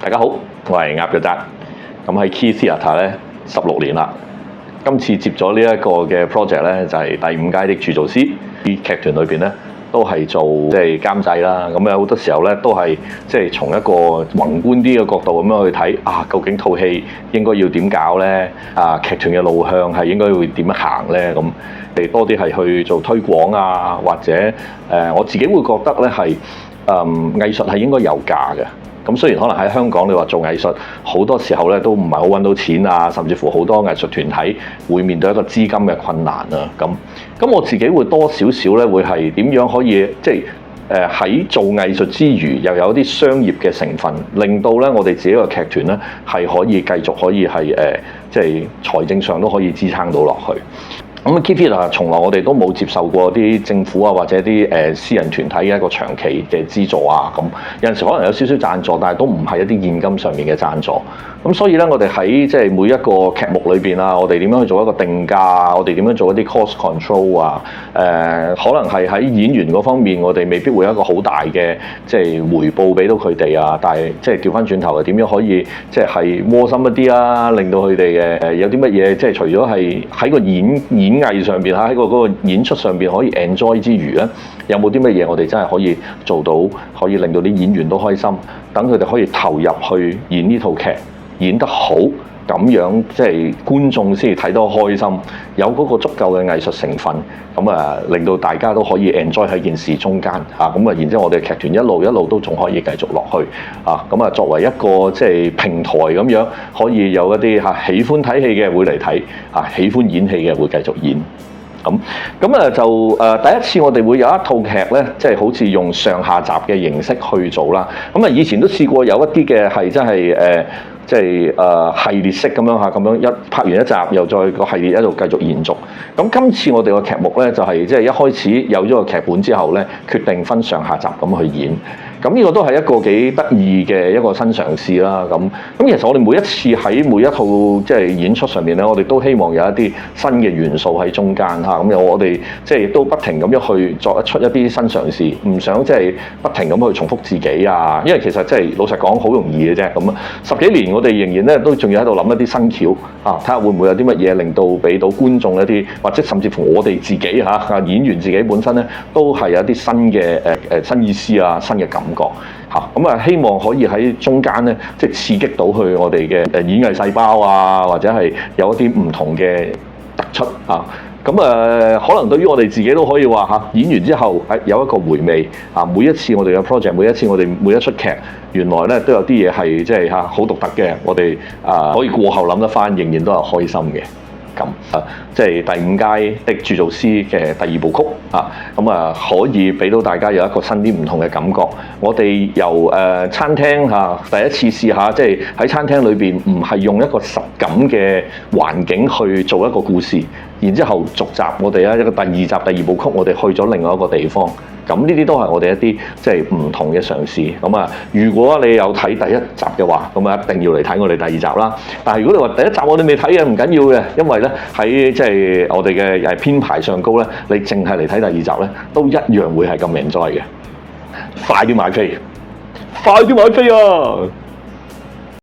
大家好，我係鴨腳扎。咁喺 Key Theatre 咧16年啦。今次接咗呢一個嘅 project 咧，就係第5屆的鑄造師。啲劇團裏邊咧都係做監製啦。咁有好多時候咧都係從一個宏觀啲嘅角度咁樣去睇究竟套戲應該要點搞咧？劇團嘅路向係應該會點樣行咧？咁你多啲係去做推廣啊，或者我自己會覺得咧係藝術係應該有價嘅。咁雖然可能喺香港你話做藝術好多時候咧都唔係好揾到錢啊，甚至乎好多藝術團體會面對一個資金嘅困難啊。咁我自己會多少少咧會係點樣可以喺做藝術之餘又有啲商業嘅成分，令到咧我哋自己個劇團咧係可以繼續可以係財政上都可以支撐到落去。咁 Key Theatre 從來我哋都冇接受過啲政府啊或者啲私人團體嘅一個長期嘅資助啊。咁有陣時可能有少少贊助，但係都唔係一啲現金上面嘅贊助。咁所以咧，我哋喺每一個劇目裏邊啊，我哋點樣去做一個定價，我哋點樣做一啲 cost control 啊？可能係喺演員嗰方面，我哋未必會有一個好大嘅回報俾到佢哋啊。但係調翻轉頭係點樣可以係窩心一啲啊？令到佢哋嘅有啲乜嘢除咗係喺個演藝上邊喺嗰個演出上邊可以 enjoy 之餘咧，有冇啲乜嘢我哋真係可以做到，可以令到啲演員都開心，等佢哋可以投入去演呢套劇，演得好，咁樣觀眾先至睇得開心，有嗰個足夠嘅藝術成分，咁令到大家都可以 enjoy 喺件事中間咁然之後我哋劇團一路都仲可以繼續落去作為一個平台咁樣，可以有一啲喜歡睇戲嘅會嚟睇喜歡演戲嘅會繼續演。第一次我哋會有一套劇咧，好似用上下集嘅形式去做啦。以前都試過有一啲嘅係真係系列式咁樣一拍完一集，又再個系列一路繼續延續。咁今次我哋個劇目咧就係一開始有咗個劇本之後咧，決定分上下集咁去演。咁呢個都係一個幾得意嘅一個新嘗試啦。咁其實我哋每一次喺每一套演出上面咧，我哋都希望有一啲新嘅元素喺中間咁我哋亦都不停咁樣去作出一啲新嘗試，唔想不停咁去重複自己啊。因為其實老實講好容易嘅啫。咁10幾年我哋仍然咧都仲要喺度諗一啲新橋睇下會唔會有啲乜嘢令到俾到觀眾一啲，或者甚至乎我哋自己演員自己本身咧都係有一啲新嘅新意思啊，新嘅感覺希望可以喺中間咧刺激到去我哋嘅演藝細胞啊，或者係有一啲唔同嘅突出可能對於我哋自己都可以話演完之後有一個回味每一次我哋嘅 project， 每一次我哋每一出劇，原來咧都有啲嘢係好獨特嘅，我哋可以過後諗得返，仍然都係開心嘅。第5屆的鑄造師嘅第2部曲可以俾到大家有一個新啲唔同嘅感覺。我哋由餐廳第一次試下，喺餐廳裏邊唔係用一個實感嘅環境去做一個故事，然之後續集我哋一個第2集第2部曲，我哋去咗另外一個地方。咁呢啲都係我哋一啲唔同嘅嘗試。如果你有睇第1集嘅話，一定要嚟睇我哋第2集啦。但係如果你話第1集我哋未睇嘅，唔緊要嘅，因為咧喺我哋嘅編排上高咧，你淨係嚟睇第2集咧，都一樣會係咁 enjoy 嘅。快啲買飛，快啲買飛啊！